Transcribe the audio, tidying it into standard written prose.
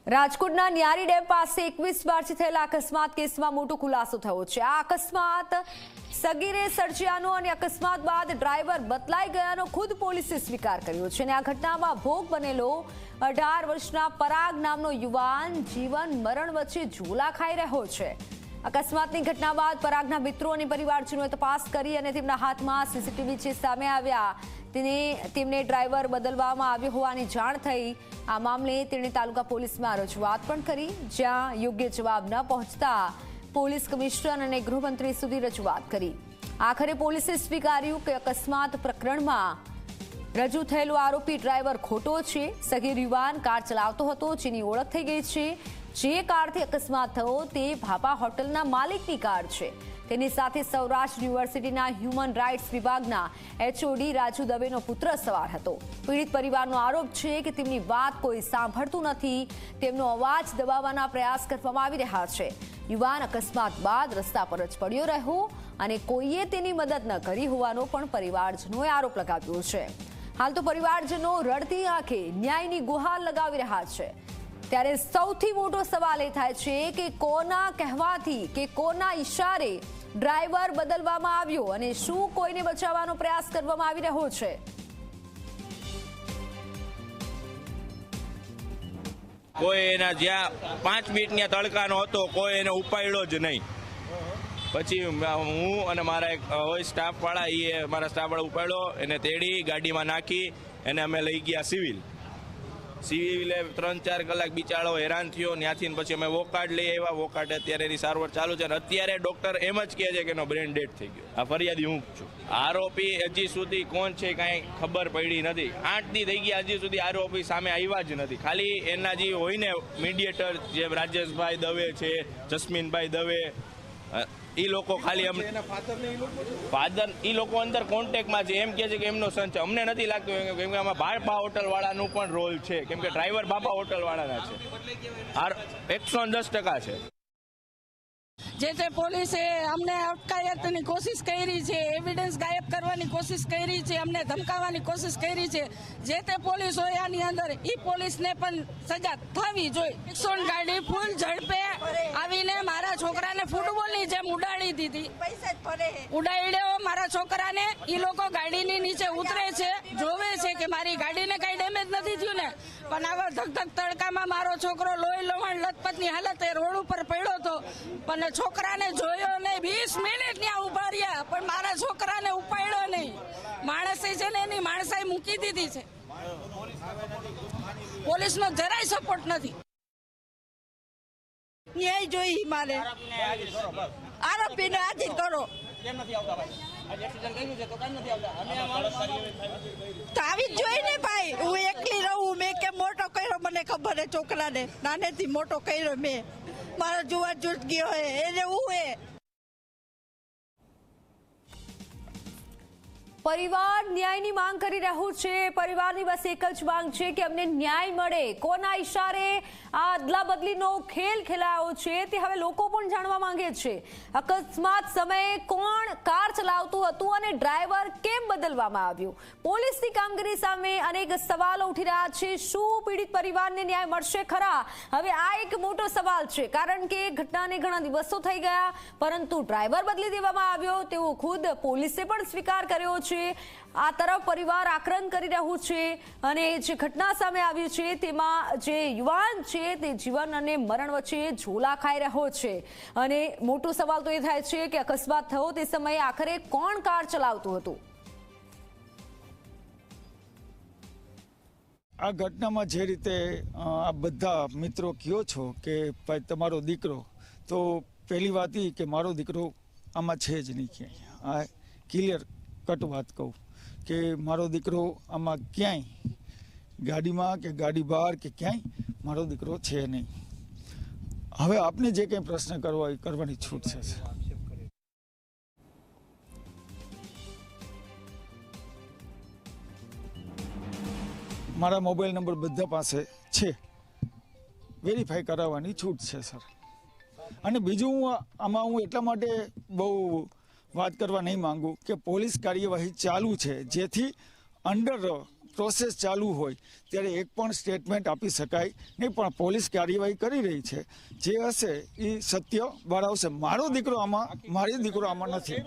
રાજકોટના ન્યારી ડેમ પાસે 21 માર્ચે થયેલા અકસ્માત કેસમાં મોટો ખુલાસો થયો છે। આ અકસ્માત સગીરે સર્જ્યાનો અને અકસ્માત બાદ ડ્રાઈવર બદલાઈ ગયાનો ખુદ પોલીસે સ્વીકાર કર્યો છે અને આ ઘટનામાં ભોગ બનેલો 18 વર્ષના પરાગ નામનો યુવાન જીવન મરણ વચ્ચે ઝોલા ખાઈ રહ્યો છે। અકસ્માતની ઘટના બાદ પરાગના મિત્રો અને પરિવારજનોએ તપાસ કરી અને તેમના હાથમાં સીસીટીવી છે સામે આવ્યા। તેમને ડ્રાઈવર બદલવામાં આવ્યો હોવાની જાણ થઈ। આ મામલે તેણે તાલુકા પોલીસમાં રજૂઆત પણ કરી, જ્યાં યોગ્ય જવાબ ન પહોંચતા પોલીસ કમિશનર અને ગૃહમંત્રી સુધી રજૂઆત કરી। આખરે પોલીસે સ્વીકાર્યું કે અકસ્માત પ્રકરણમાં રજૂ થયેલો આરોપી ડ્રાઈવર ખોટો છે। સગીર યુવાન કાર ચલાવતો હતો, જેની ઓળખ થઈ ગઈ છે। જે કારથી અકસ્માત થયો તે ભાભા હોટલના માલિકની કાર છે। તેની સાથે સૌરાષ્ટ્ર યુનિવર્સિટીના હ્યુમન રાઇટ્સ વિભાગના એચઓડી રાજુ દવેનો પુત્ર સવાર હતો। પીડિત પરિવારનો આરોપ છે કે તેમની વાત કોઈ સાંભળતું નથી, તેમનો અવાજ દબાવવાના પ્રયાસ કરવામાં આવી રહ્યા છે। યુવાન અકસ્માત બાદ રસ્તા પર જ પડ્યો રહ્યો અને કોઈએ તેની મદદ ન કરી હોવાનો પણ પરિવારજનોએ આરોપ લગાવ્યો છે। હાલ તો પરિવારજનો રડતી આંખે ન્યાયની ગુહાર લગાવી રહ્યા છે। ત્યારે સૌથી મોટો સવાલ એ થાય છે કે કોના કહેવાથી કે કોના ઈશારે ડ્રાઈવર બદલવામાં આવ્યો અને શું કોઈને બચાવવાનો પ્રયાસ કરવામાં આવી રહ્યો છે? કોઈ એના જ્યાં 5 મિનિટના તડકાનો હતો, કોઈ એને ઉપાડ્યો જ નહીં। પછી હું અને મારા એક હોય સ્ટાફ વાળા, એ મારા સ્ટાફ વાળા ઉપાડ્યો, એને તેડી ગાડીમાં નાખી એને અમે લઈ ગયા સિવિલે 3-4 કલાક બિચારો હેરાન થયો। ત્યાંથી પછી અમે વોકાર્ડ લઈ આવ્યા। વોકાર્ડ અત્યારે એની સારવાર ચાલુ છે અને અત્યારે ડોક્ટર એમ જ કહે છે કે એનો બ્રેન ડેડ થઈ ગયો। આ ફરિયાદી હું છું। આરોપી હજી સુધી કોણ છે કાંઈ ખબર પડી નથી। 8 દી થઈ ગયા, હજી સુધી આરોપી સામે આવ્યા જ નથી। ખાલી એના જે હોય ને મીડિયેટર, જે રાજેશભાઈ દવે છે, જસ્મીનભાઈ દવે, એ લોકો ખાલી ફાધર એ લોકો અંદર કોન્ટેક્ટમાં છે, એમ કહે છે કે એમનો સન છે। અમને નથી લાગતું, કેમ કે આમાં બાપા હોટલ વાળાનું પણ રોલ છે, કેમ કે ડ્રાઈવર બાપા હોટલ વાળાના છે। 110% છે। જે તે પોલીસે અમને અટકાયતની કોશિશ કરી છે, એવિડન્સ ગાયબ કરવાની કોશિશ કરી છે, અમને ધમકાવવાની કોશિશ કરી છે। જે તે પોલીસ હોય આની અંદર, એ પોલીસને પણ સજા થવી જોઈએ। 100 ગાડી ફૂલ ઝડપે આવીને મારા છોકરાને ફૂટબોલની જેમ ઉડાડી દીધી, ઉડાડ્યો મારા છોકરાને। એ લોકો ગાડીની નીચે ઉતરે છે, જોવે છે કે મારી ગાડીને કઈ ડેમેજ નથી થયું ને, પણ આવા ધક તડકામાં મારો છોકરો લોહી લોહણ લથપથની હાલત રોડ ઉપર પડ્યો હતો, પણ છોકરાને જોયો નહીં। 20 મિનિટ ત્યાં ઉભા રહ્યા, પણ મારા છોકરાને ઉપાડ્યો નહીં। માણસે છે ને એની માણસાઈ મૂકી દીધી છે। પોલીસનો જરાય સપોર્ટ નથી। ન્યાય જોઈ મારે, આરોપીને હાજર કરો। તો આવી જ જોઈ ને ભાઈ, હું એકલી રહું, મેં કેમ મોટો કર્યો મને ખબર હે। છોકરાને નાનેથી મોટો કર્યો મેં, મારો જુવાન જૂટ ગયો હે એને હું હે। પરિવાર ન્યાયની માંગ કરી રહ્યું છે। પરિવારની બસ એક જ માંગ છે કે અમને ન્યાય મળે। કોના ઈશારે આ અદલા બદલીનો ખેલ ખેલાયો છે તે હવે લોકો પણ જાણવા માંગે છે। અકસ્માત સમયે કોણ કાર ચલાવતું હતું અને ડ્રાઈવર કેમ બદલવામાં આવ્યો? પોલીસની કામગીરી સામે અનેક સવાલો ઉઠી રહ્યા છે। શું પીડિત પરિવારને ન્યાય મળશે ખરા? હવે આ એક મોટો સવાલ છે, કારણ કે ઘટનાને ઘણા દિવસો થઈ ગયા, પરંતુ ડ્રાઈવર બદલી દેવામાં આવ્યો તેવો ખુદ પોલીસે પણ સ્વીકાર કર્યો છે। આ તરફ પરિવાર આક્રંદ કરી રહ્યું છે અને જે ઘટના સામે આવી છે તેમાં જે યુવાન છે તે જીવન અને મરણ વચ્ચે ઝોલા ખાઈ રહ્યો છે અને મોટો સવાલ તો એ થાય છે કે અકસ્માત થયો તે સમયે આખરે કોણ કાર ચલાવતું હતું? આ ઘટનામાં જે રીતે આ બધા મિત્રો કહો છો કે ભાઈ તમારો દીકરો, તો પહેલી વાત એ કે મારો દીકરો આમાં છે જ નહીં ક્યાંય। આ ક્લિયર કટ વાત કહું કે મારો દીકરો આમાં ક્યાંય ગાડીમાં કે ગાડી બહાર કે ક્યાંય મારો દીકરો છે નહીં। હવે આપને જે કંઈ પ્રશ્ન કરવા એ કરવાની છૂટ છે। મારા મોબાઈલ નંબર બધા પાસે છે, વેરીફાઈ કરાવવાની છૂટ છે સર। અને બીજું હું એટલા માટે બહુ વાત કરવા નહીં માંગુ કે પોલીસ કાર્યવાહી ચાલુ છે, જેથી અંડર પ્રોસેસ ચાલુ હોય ત્યારે એક પણ સ્ટેટમેન્ટ આપી શકાય નહીં, પણ પોલીસ કાર્યવાહી કરી રહી છે. જે હશે એ સત્ય બહાર આવશે. મારો દીકરો આમાં નથી.